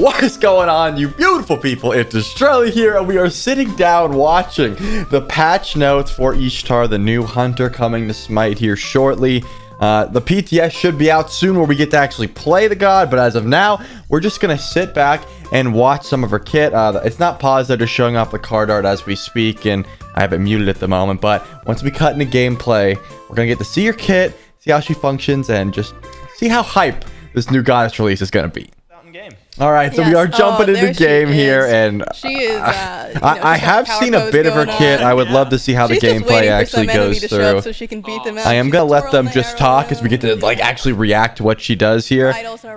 What is going on, you beautiful people? It's Trellirelli here, and we are sitting down watching the patch notes for Ishtar, the new hunter coming to Smite here shortly. The PTS should be out soon where we get to actually play the god, but as of now, we're just going to sit back and watch some of her kit. It's not paused, they're just showing off the card art as we speak, and I have it muted at the moment, but once we cut into gameplay, we're going to get to see her kit, see how she functions, and just see how hype this new goddess release is going to be. Game. All right, so we are jumping into game here, and she is. I have seen a bit of her kit. I would love to see how the gameplay actually goes through. So she can beat them out. I am gonna let them just talk as we get to like actually react to what she does here.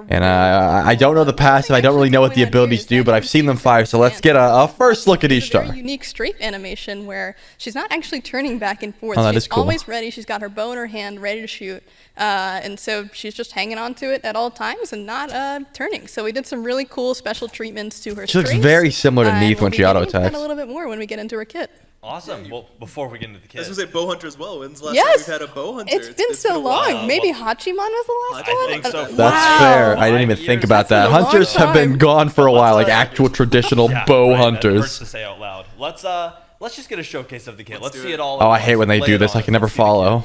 And I don't know the passive. I don't really know what the abilities do, but I've seen them fire. So let's get a first look at Ishtar. It's a very unique strafe animation where she's not actually turning back and forth. Oh, that she's is cool. Always ready. She's got her bow in her hand, ready to shoot. And so she's just hanging on to it at all times and not turning. So we did some really cool special treatments to her. She looks very similar to Neith when she auto attacks. A little bit more when we get into her kit. Awesome. Well, before we get into the kit, I was gonna say bow hunter as well. When's the last time we've had a bow hunter? It's been so long. Maybe Hachiman was the last one. I think so. That's fair. I didn't even think about that. Hunters have been gone for a while, like actual traditional bow hunters. That hurts to say out loud. Let's just get a showcase of the kit. Let's see it all. Oh, I hate when they do this. I can never follow.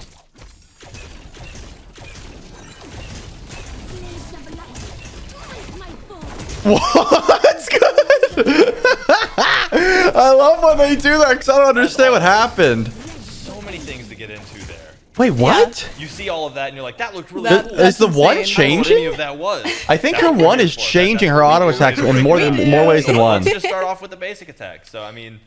What's good? I love when they do that because I don't understand what happened. So many things to get into there. Wait, what? You see all of that and you're like, that looked really cool. Is the one changing? Any of that was. I think her one is changing her auto attacks in more ways than one. Let's just start off with the basic attack. So I mean,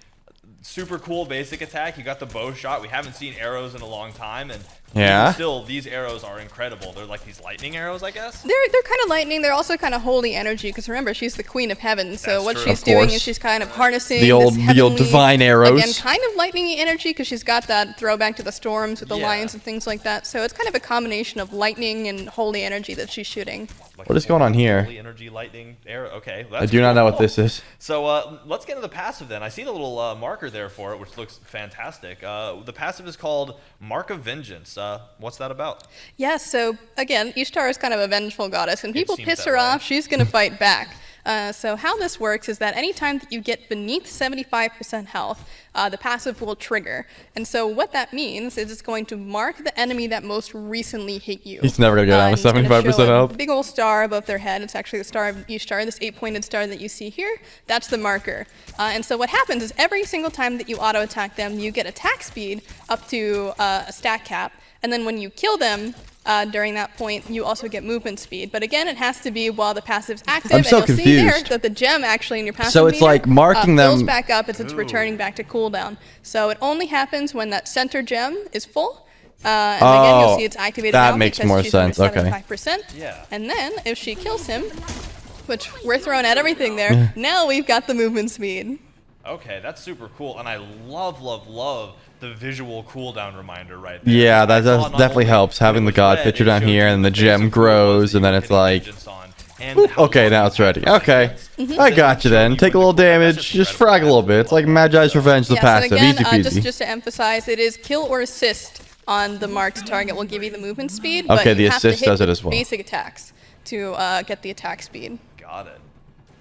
super cool basic attack. You got the bow shot. We haven't seen arrows in a long time, and yeah, still these arrows are incredible. They're like these lightning arrows, I guess. They're kind of lightning. They're also kind of holy energy because remember she's the queen of heaven. So what she's doing is she's kind of harnessing the old divine arrows. Again, kind of lightning energy because she's got that throwback to the storms with the lions and things like that. So it's kind of a combination of lightning and holy energy that she's shooting. Like what is going on here? Holy energy lightning arrow. Okay, I do not know what this is. So let's get into the passive then. I see the little marker there for it, which looks fantastic. The passive is called Mark of Vengeance. What's that about? Yeah, so again, Ishtar is kind of a vengeful goddess. When people piss her off, she's going to fight back. So how this works is that anytime that you get beneath 75% health, the passive will trigger. And so what that means is it's going to mark the enemy that most recently hit you. He's never going to get down with 75% health. Big old star above their head. It's actually the star of Ishtar, this 8-pointed star that you see here. That's the marker. And so what happens is every single time that you auto attack them, you get attack speed up to a stat cap. And then when you kill them, during that point, you also get movement speed. But again, it has to be while the passive's active. I'm so and you'll confused. see there that the gem actually in your passive so it's meter, like marking them fills back up as it's returning back to cooldown. So it only happens when that center gem is full. And again, you'll see it's activated that now makes because more she's sense. over Okay. 75%. Yeah. And then if she kills him, which we're throwing at everything there, now we've got the movement speed. Okay, that's super cool, and I love the visual cooldown reminder right there. Yeah, that definitely helps, having the god picture down here, and the gem grows, and then it's like, okay, now it's ready. Okay, I got you then. Take a little damage, just frag a little bit. It's like Magi's Revenge, the passive, so again, easy peasy. Just to emphasize, it is kill or assist on the marked target will give you the movement speed. Okay, but the you have assist to hit does it as well. Basic attacks to get the attack speed. Got it.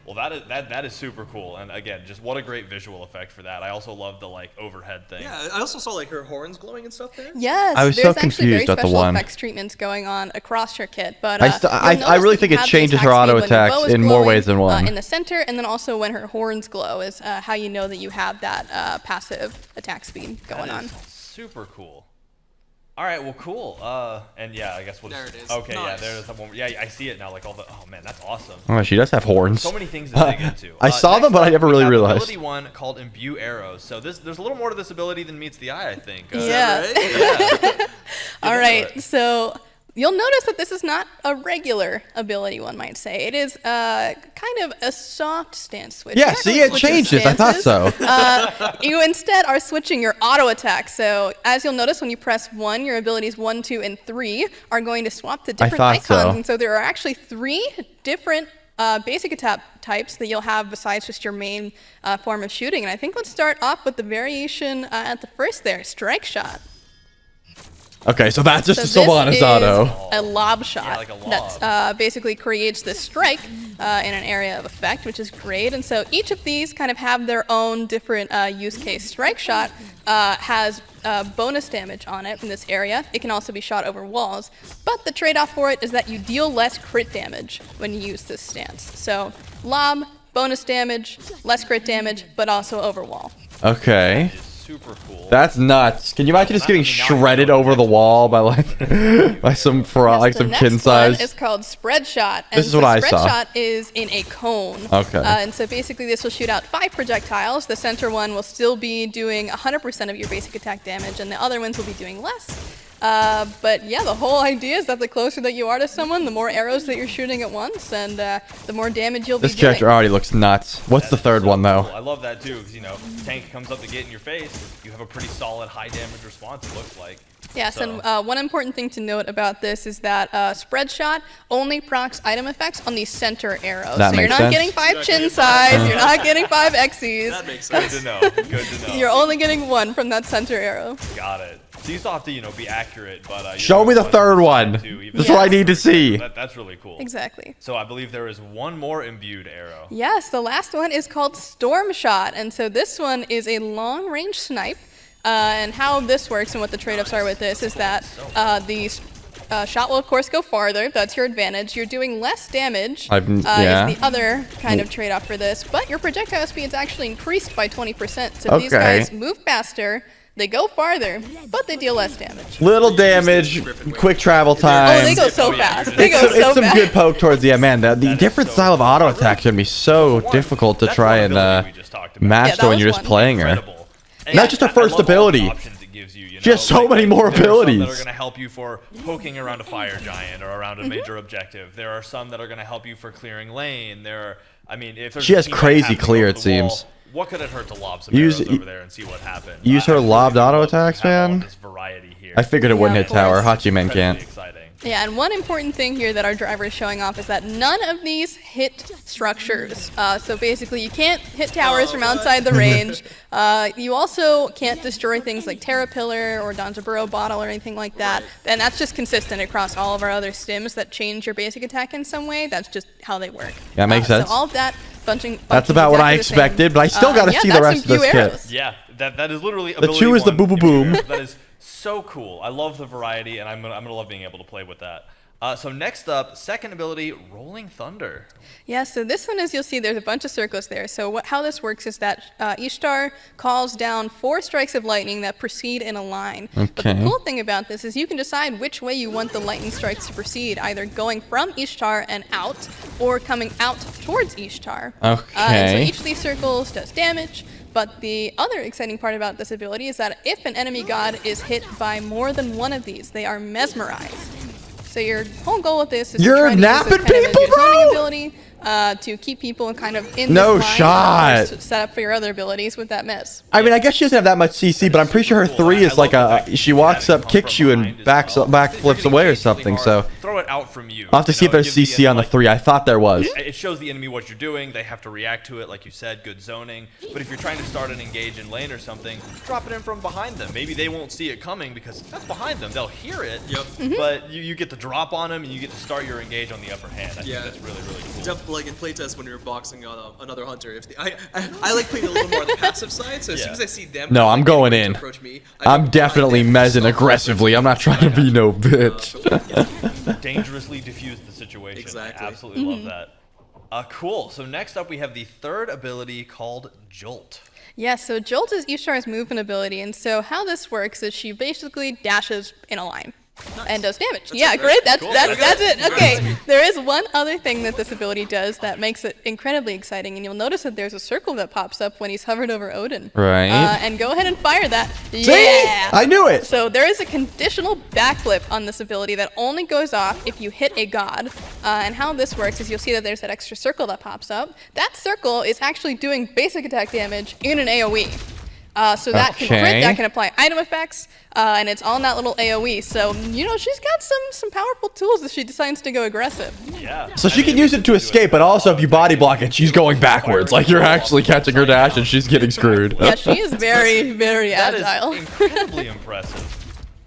Well, that is super cool, and again, just what a great visual effect for that. I also love the like overhead thing. Yeah, I also saw like her horns glowing and stuff there. Yes, I was so there's actually confused very at the special one. effects treatments going on across her kit, but I really think it changes her auto attacks in more ways than one. In the center, and then also when her horns glow is how you know that you have that passive attack speed going on. Super cool. All right, well, cool. And yeah, I guess we'll just... There it is. Okay, Nice. yeah, there's that one. Yeah, I see it now. Like all the... Oh man, that's awesome. Oh, she does have horns. So many things to dig into. I saw them, but I never really realized. Ability one called Imbue Arrows. So there's a little more to this ability than meets the eye, I think. Yeah. Yeah. All right, so you'll notice that this is not a regular ability, one might say. It is kind of a soft stance switch. Yeah, see, it changes. I thought so. You instead are switching your auto attack. So as you'll notice, when you press 1, your abilities 1, 2, and 3 are going to swap to different icons. So. And so there are actually 3 different basic attack types that you'll have besides just your main form of shooting. And I think let's start off with the variation at the first there, Strike Shot. Okay, so that's just So a this Sylvanas is auto. a lob shot Yeah, like a lob. that basically creates this strike in an area of effect, which is great. And so each of these kind of have their own different use case. Strike shot has bonus damage on it from this area. It can also be shot over walls, but the trade-off for it is that you deal less crit damage when you use this stance. So lob, bonus damage, less crit damage, but also over wall. Okay. Super cool. That's nuts. Can you imagine just getting shredded over the wall by like by some Yes, the kin next one size? is called spread shot. And This is what I spread saw. shot is in a cone. Okay. And so basically this will shoot out 5 projectiles. The center one will still be doing 100% of your basic attack damage, and the other ones will be doing less. But yeah, the whole idea is that the closer that you are to someone, the more arrows that you're shooting at once, and the more damage you'll This be doing. character already looks nuts. What's the third one though? Cool. I love that too, because you know, tank comes up to get in your face, you have a pretty solid high damage response. It looks like. Yes, So- and one important thing to note about this is that spread shot only procs item effects on the center arrow. That so you're makes not sense. getting 5 not chin getting size, you're not getting 5 Xy's. That makes Good sense. to know. Good to know. You're only getting 1 from that center arrow. Got it. So you still have to, you know, be accurate, but Show you me the know, third one. too, even That's though- what I need to see. That's really cool. Exactly. So I believe there is one more imbued arrow. Yes, the last one is called Storm Shot, and so this one is a long-range snipe. And how this works and what the trade-offs are with this is that the shot will of course go farther. That's your advantage. You're doing less damage. Yeah. Is the other kind of trade-off for this, but your projectile speed's actually increased by 20%. So these Okay. guys move faster. They go farther, but they deal less damage. Little damage, quick travel time. Oh, they go so Oh, yeah, fast. you're They just- go It's so some fast. good poke towards the end, man. The That is different so style of cool. auto I attack really- can be so One, difficult to that's try one and ability we just talked about. Yeah, master that when you're was just one. playing her. Incredible. And Not just her I first love all the ability. options it gives you, you She has know? so many more there are some that abilities. are going to help you for poking around a fire giant or around a major objective. There are some that are going to help you for clearing lane. I mean, if there's She a has team crazy happening clear, over it the wall, seems. What could it hurt to lob some Use- arrows over there and see what happens? use her I really lobbed do auto love to attacks, have all man. this variety here. I figured it wouldn't Yeah, hit of tower. course. Hachiman Incredibly can't. exciting. Yeah, and one important thing here that our driver is showing off is that none of these hit structures. So basically, you can't hit towers from outside the range. You also can't destroy things like Terra Pillar or Danjaburo Bottle or anything like that. And that's just consistent across all of our other stims that change your basic attack in some way. That's just how they work. Yeah, makes sense. So all of that bunching. That's about what I exactly the same. expected, but I still gotta yeah, see the that's rest some of this few kit. arrows. Yeah, that is literally The two is the boo boo boom. That is so cool. I love the variety, and I'm gonna love being able to play with that. So next up, second ability, Rolling Thunder. Yeah, so this one is, you'll see there's a bunch of circles there. So how this works is that Ishtar calls down 4 strikes of lightning that proceed in a line. But the Okay. cool thing about this is you can decide which way you want the lightning strikes to proceed, either going from Ishtar and out, or coming out towards Ishtar. And so Okay. each of these circles does damage. But the other exciting part about this ability is that if an enemy god is hit by more than one of these, they are mesmerized. So your whole goal with this is You're to try to use napping this kind of as people, your zoning bro? ability to keep people kind of in No this line, shot. of course, to set up for your other abilities with that mess. I mean, I guess she doesn't have that much CC, but I'm pretty sure her Cool. 3 I is like love the fact a. that She you walks can up, come kicks from you, behind and as back well. back If you're flips gonna away or engage really something. hard, So throw it out from you. I'll have to see if it there's gives the CC on the enemy, 3. I thought there was. It shows the enemy what you're doing. They have to react to it, like you said, good zoning. But if you're trying to start an engage in lane or something, drop it in from behind them. Maybe they won't see it coming because that's behind them. They'll hear it. Yep. But you get the drop on them and you get to start your engage on the upper hand. I Yeah. think that's really, really cool. Except like in playtest when you're boxing on another hunter. If I like playing a little more on the passive side, so as soon as I see them, No, I'm like, going getting in. to approach me, I I'm jump behind definitely them, mezzing stop aggressively. them, I'm not trying to be no bitch. Dangerously diffuse the situation. Exactly. I absolutely love that. Cool. So next up we have the third ability called Jolt. Yeah, so Jolt is Ishtar's movement ability, and so how this works is she basically dashes in a line. And does damage. Yeah, it, right? great. That's Cool. that's it. Okay. There is one other thing that this ability does that makes it incredibly exciting, and you'll notice that there's a circle that pops up when he's hovered over Odin. Right. And go ahead and fire that. See? Yeah. I knew it. So there is a conditional backflip on this ability that only goes off if you hit a god. And how this works is you'll see that there's that extra circle that pops up. That circle is actually doing basic attack damage in an AoE. So that can crit, Okay. that can apply item effects, and it's all in that little AoE. So, you know, she's got some powerful tools if she decides to go aggressive. Yeah. So she can use it to escape, but also if you body block it, she's going backwards. Like you're actually catching her dash and she's getting screwed. Yeah, she is very, very That is agile. incredibly impressive.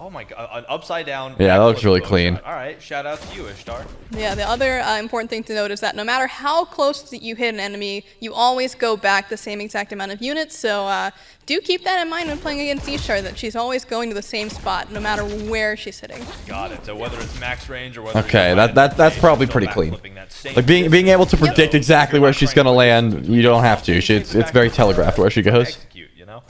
Oh my god, an upside down. Yeah, that looks backflip really bow clean. shot. All right, shout out to you, Ishtar. Yeah, the other important thing to note is that no matter how close that you hit an enemy, you always go back the same exact amount of units. So do keep that in mind when playing against Ishtar, that she's always going to the same spot, no matter where she's hitting. Got it. So whether it's max range or whether Okay, you're that's probably still pretty clean. backflipping that same Like being able to predict Yep. exactly where she's gonna land, you don't have to. It's very telegraphed where she goes. Execute, you know.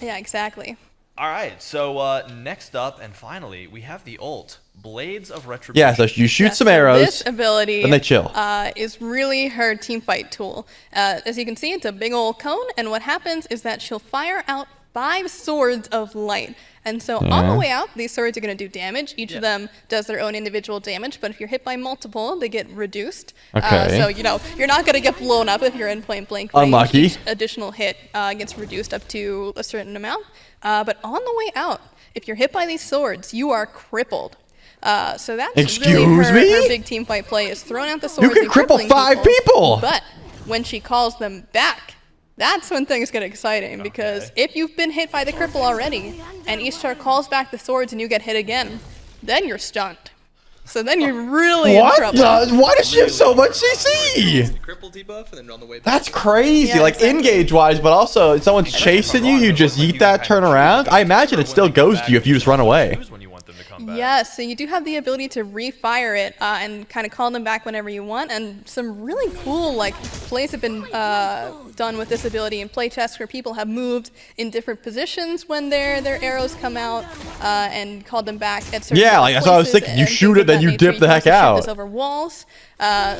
Yeah, exactly. All right. So next up and finally, we have the ult, Blades of Retribution. Yeah, so you shoot Yeah, some so arrows, This ability then they chill. Is really her team fight tool. As you can see, it's a big old cone, and what happens is that she'll fire out 5 swords of light. And so on the way out, these swords are going to do damage. Each of them does their own individual damage, but if you're hit by multiple, they get reduced. Okay. So, you know, you're not going to get blown up if you're in point blank range. Unlucky. Each additional hit gets reduced up to a certain amount. But on the way out, if you're hit by these swords, you are crippled. So that's really Excuse me? her big team fight play, is throwing out the swords. can and cripple crippling 5 people! But when she calls them back, that's when things get exciting, because if you've been hit by the cripple already, and Ishtar calls back the swords and you get hit again, then you're stunned. So then you're really in What? trouble. Why does she have so much CC? Cripple debuff, and then on the way back. That's crazy. Yeah, like exactly. engage wise, but also if someone's chasing you, you just eat that, turn around. I imagine it still goes to you if you just run away. When you want them to come back. Yes, so you do have the ability to refire it and kind of call them back whenever you want, and some really cool plays have been done with this ability in playtests where people have moved in different positions when their arrows come out and called them back at certain Yeah, like, that's what I was places thinking. You and shoot things it, then of you that dip nature. the You heck can also shoot out. this over walls.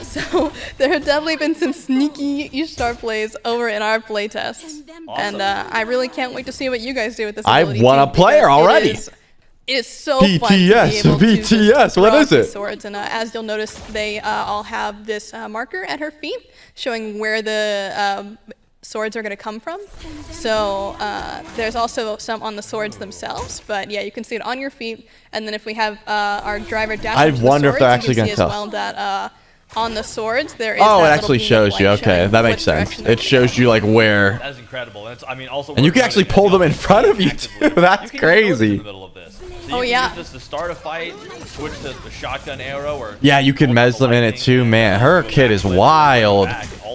So there have definitely been some sneaky Ishtar plays over in our playtests, and I really can't wait to see what you guys do with this I ability. want too, a player because already. It is so fun to be BTS, able to just BTS, what throw is out these it? Swords, and as you'll notice, they all have this marker at her feet showing where the swords are going to come from. So there's also some on the swords themselves, but yeah, you can see it on your feet. And then if we have our driver dash I up to the wonder if they're swords, actually you can gonna see as tell. well that on the swords there is Oh, that it little actually beam of shows you. light Okay, showing that which makes sense. direction they're It shows you like where. That is incredible. And it's, I mean, also. And you can actually pull them in front of you, actively. too. That's You can crazy. use those in the middle of this. So Oh, you yeah. can use this to start a fight, switch to the shotgun arrow, or Yeah, you can mez them in it too, man. Her kid is wild.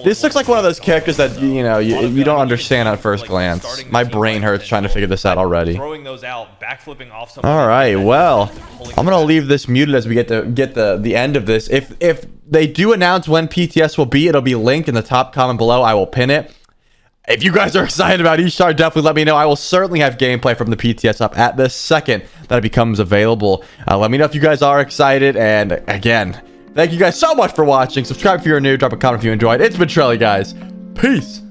This looks like one of those characters that you don't understand at first glance. My brain hurts trying to figure this out already. Throwing those out, backflipping off something. All right, well, I'm gonna leave this muted as we get the end of this. If they do announce when PTS will be, it'll be linked in the top comment below. I will pin it. If you guys are excited about Ishtar, definitely let me know. I will certainly have gameplay from the PTS up at the second that it becomes available. Let me know if you guys are excited. And again, thank you guys so much for watching. Subscribe if you're new. Drop a comment if you enjoyed. It's been Trellirelli, guys. Peace.